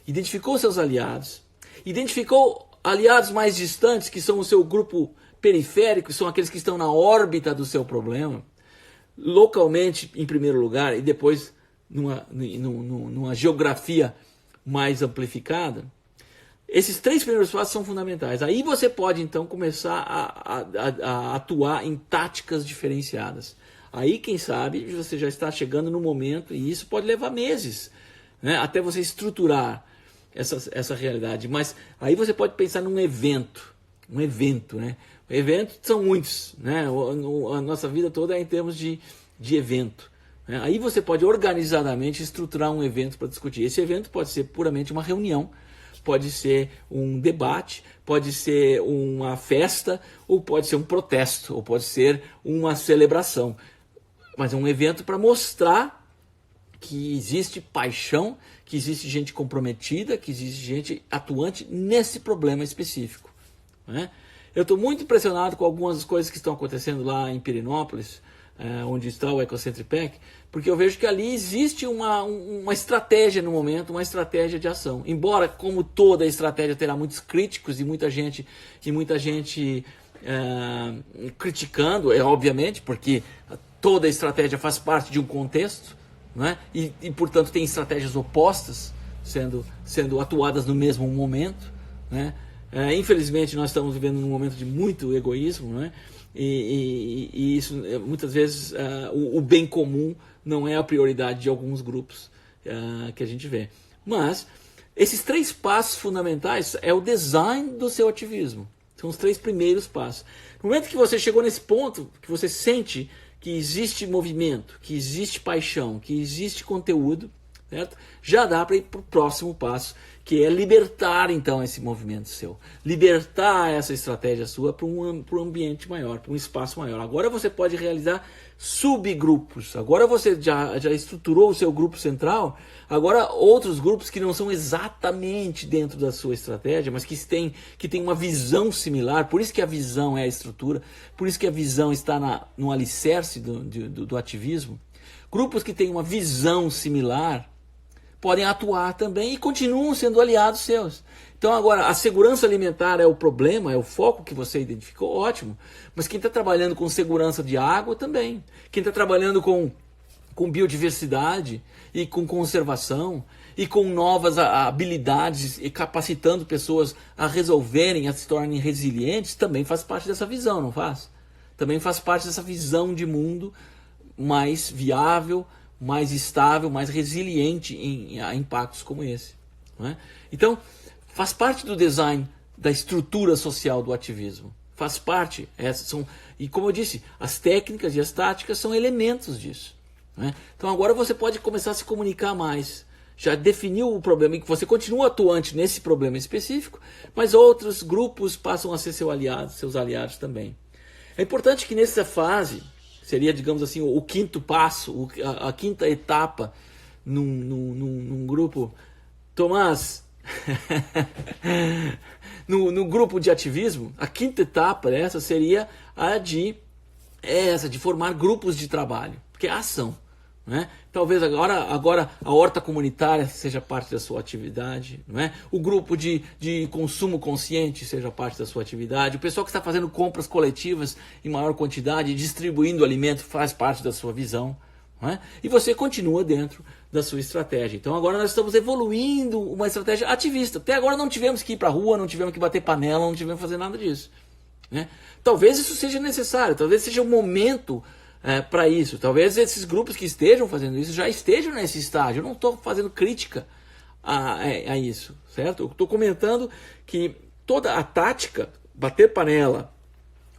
Identificou seus aliados, identificou aliados mais distantes, que são o seu grupo periférico, que são aqueles que estão na órbita do seu problema, localmente em primeiro lugar e depois numa geografia mais amplificada. Esses 3 primeiros passos são fundamentais. Aí você pode então começar a atuar em táticas diferenciadas. Aí quem sabe você já está chegando no momento, e isso pode levar meses, né, até você estruturar essa realidade. Mas aí você pode pensar num evento, né? Eventos são muitos, né? A nossa vida toda é em termos de evento, né? Aí você pode organizadamente estruturar um evento para discutir. Esse evento pode ser puramente uma reunião pode ser um debate, pode ser uma festa, ou pode ser um protesto, ou pode ser uma celebração. Mas é um evento para mostrar que existe paixão, que existe gente comprometida, que existe gente atuante nesse problema específico, né? Eu estou muito impressionado com algumas coisas que estão acontecendo lá em Pirenópolis, onde está o Ecocentric Pack, porque eu vejo que ali existe uma estratégia no momento, uma estratégia de ação. Embora, como toda estratégia, terá muitos críticos e muita gente criticando, obviamente, porque toda estratégia faz parte de um contexto, né? E portanto tem estratégias opostas sendo atuadas no mesmo momento, né? Infelizmente nós estamos vivendo num momento de muito egoísmo, né? E isso muitas vezes o bem comum não é a prioridade de alguns grupos que a gente vê. Mas esses 3 passos fundamentais é o design do seu ativismo. São os 3 primeiros passos. No momento que você chegou nesse ponto, que você sente que existe movimento, que existe paixão, que existe conteúdo, certo? Já dá para ir para o próximo passo, que é libertar então esse movimento seu, libertar essa estratégia sua para um ambiente maior, para um espaço maior. Agora você pode realizar subgrupos, agora você já estruturou o seu grupo central, agora outros grupos que não são exatamente dentro da sua estratégia, mas que têm uma visão similar, por isso que a visão é a estrutura, por isso que a visão está no alicerce do ativismo. Grupos que têm uma visão similar podem atuar também e continuam sendo aliados seus. Então agora, a segurança alimentar é o problema, é o foco que você identificou, ótimo. Mas quem está trabalhando com segurança de água também. Quem está trabalhando com biodiversidade e com conservação e com novas habilidades e capacitando pessoas a resolverem, a se tornarem resilientes, também faz parte dessa visão, não faz? Também faz parte dessa visão de mundo mais viável, mais estável, mais resiliente a impactos como esse, não é? Então, faz parte do design da estrutura social do ativismo. Faz parte. E como eu disse, as técnicas e as táticas são elementos disso, não é? Então agora você pode começar a se comunicar mais. Já definiu o problema e que você continua atuante nesse problema específico, mas outros grupos passam a ser seus aliados também. É importante que nessa fase, seria, digamos assim, o 5º passo, a 5ª etapa num grupo. Tomás, no grupo de ativismo, a 5ª etapa dessa seria de formar grupos de trabalho, porque é ação, né? Talvez agora a horta comunitária seja parte da sua atividade, não é? O grupo de consumo consciente seja parte da sua atividade, o pessoal que está fazendo compras coletivas em maior quantidade, distribuindo alimento, faz parte da sua visão, não é? E você continua dentro da sua estratégia. Então agora nós estamos evoluindo uma estratégia ativista. Até agora não tivemos que ir para a rua, não tivemos que bater panela, não tivemos que fazer nada disso, né? Talvez isso seja necessário, talvez seja o momento para isso. Talvez esses grupos que estejam fazendo isso já estejam nesse estágio. Eu não estou fazendo crítica a isso, certo? Eu estou comentando que toda a tática, bater panela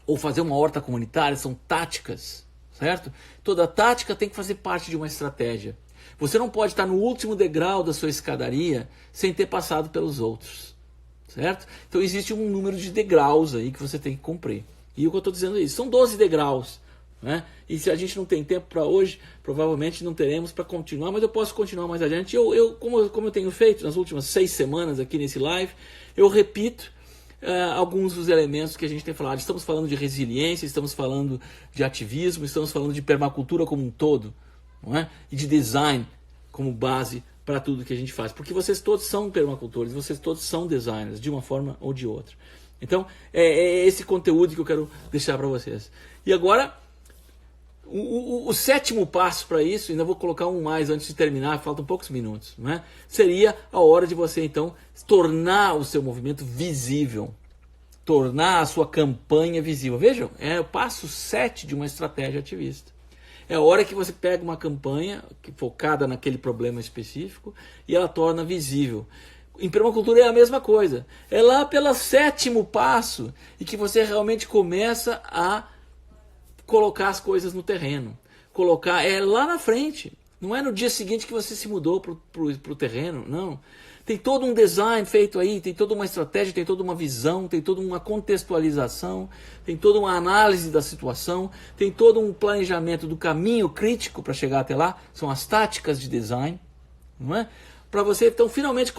ou fazer uma horta comunitária, são táticas, certo? Toda tática tem que fazer parte de uma estratégia. Você não pode estar no último degrau da sua escadaria sem ter passado pelos outros, certo? Então existe um número de degraus aí que você tem que cumprir. E o que eu estou dizendo é isso, são 12 degraus. Né? E se a gente não tem tempo para hoje, provavelmente não teremos para continuar, mas eu posso continuar mais adiante. Como eu tenho feito nas últimas 6 semanas aqui nesse live, eu repito alguns dos elementos que a gente tem falado. Estamos falando de resiliência, estamos falando de ativismo, estamos falando de permacultura como um todo, não é? E de design como base para tudo que a gente faz, porque vocês todos são permacultores, vocês todos são designers de uma forma ou de outra. Então é esse conteúdo que eu quero deixar para vocês. E agora o 7º passo para isso, ainda vou colocar um mais antes de terminar, faltam poucos minutos, né? Seria a hora de você então tornar o seu movimento visível, tornar a sua campanha visível. Vejam, é o passo 7 de uma estratégia ativista. É a hora que você pega uma campanha focada naquele problema específico e ela torna visível. Em permacultura é a mesma coisa. É lá pelo 7º passo e que você realmente começa a colocar as coisas no terreno. Colocar lá na frente. Não é no dia seguinte que você se mudou para o terreno, não. Tem todo um design feito aí, tem toda uma estratégia, tem toda uma visão, tem toda uma contextualização, tem toda uma análise da situação, tem todo um planejamento do caminho crítico para chegar até lá, são as táticas de design, não é? Para você então finalmente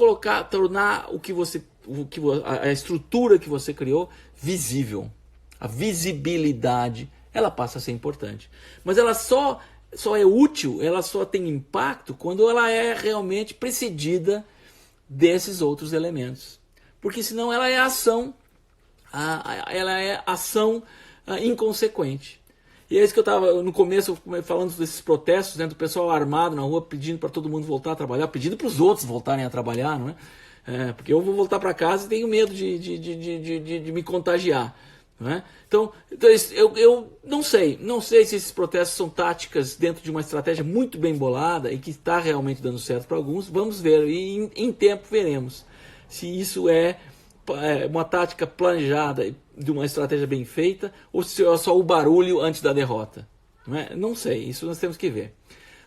tornar a estrutura que você criou visível. A visibilidade, ela passa a ser importante. Mas ela só é útil, ela só tem impacto quando ela é realmente precedida desses outros elementos. Porque senão ela é ação, inconsequente. E é isso que eu estava no começo falando desses protestos, né, do pessoal armado na rua pedindo para todo mundo voltar a trabalhar, pedindo para os outros voltarem a trabalhar, não é? Porque eu vou voltar para casa e tenho medo de me contagiar. Não é? Então eu não sei se esses protestos são táticas dentro de uma estratégia muito bem bolada e que está realmente dando certo para alguns. Vamos ver, e em tempo veremos se isso é uma tática planejada de uma estratégia bem feita ou se é só o barulho antes da derrota. Não é? Não sei, isso nós temos que ver.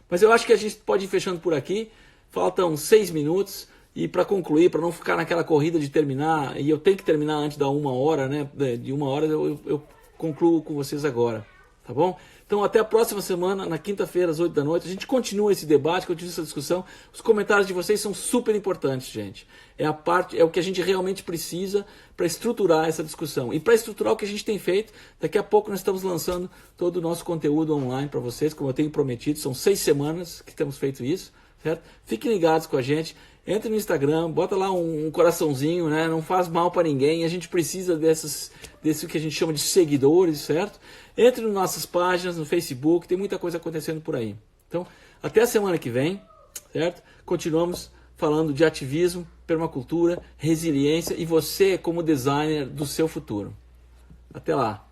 Mas eu acho que a gente pode ir fechando por aqui. Faltam 6 minutos. E para concluir, para não ficar naquela corrida de terminar, e eu tenho que terminar antes da 1 hora, né? De 1 hora eu concluo com vocês agora, tá bom? Então até a próxima semana, na quinta-feira, às 8 da noite, a gente continua esse debate, continua essa discussão. Os comentários de vocês são super importantes, gente. É o que a gente realmente precisa para estruturar essa discussão. E para estruturar o que a gente tem feito, daqui a pouco nós estamos lançando todo o nosso conteúdo online para vocês, como eu tenho prometido. São 6 semanas que temos feito isso, certo? Fiquem ligados com a gente. Entre no Instagram, bota lá um coraçãozinho, né? Não faz mal para ninguém. A gente precisa desse que a gente chama de seguidores, certo? Entre nas nossas páginas, no Facebook, tem muita coisa acontecendo por aí. Então, até a semana que vem, certo? Continuamos falando de ativismo, permacultura, resiliência e você como designer do seu futuro. Até lá!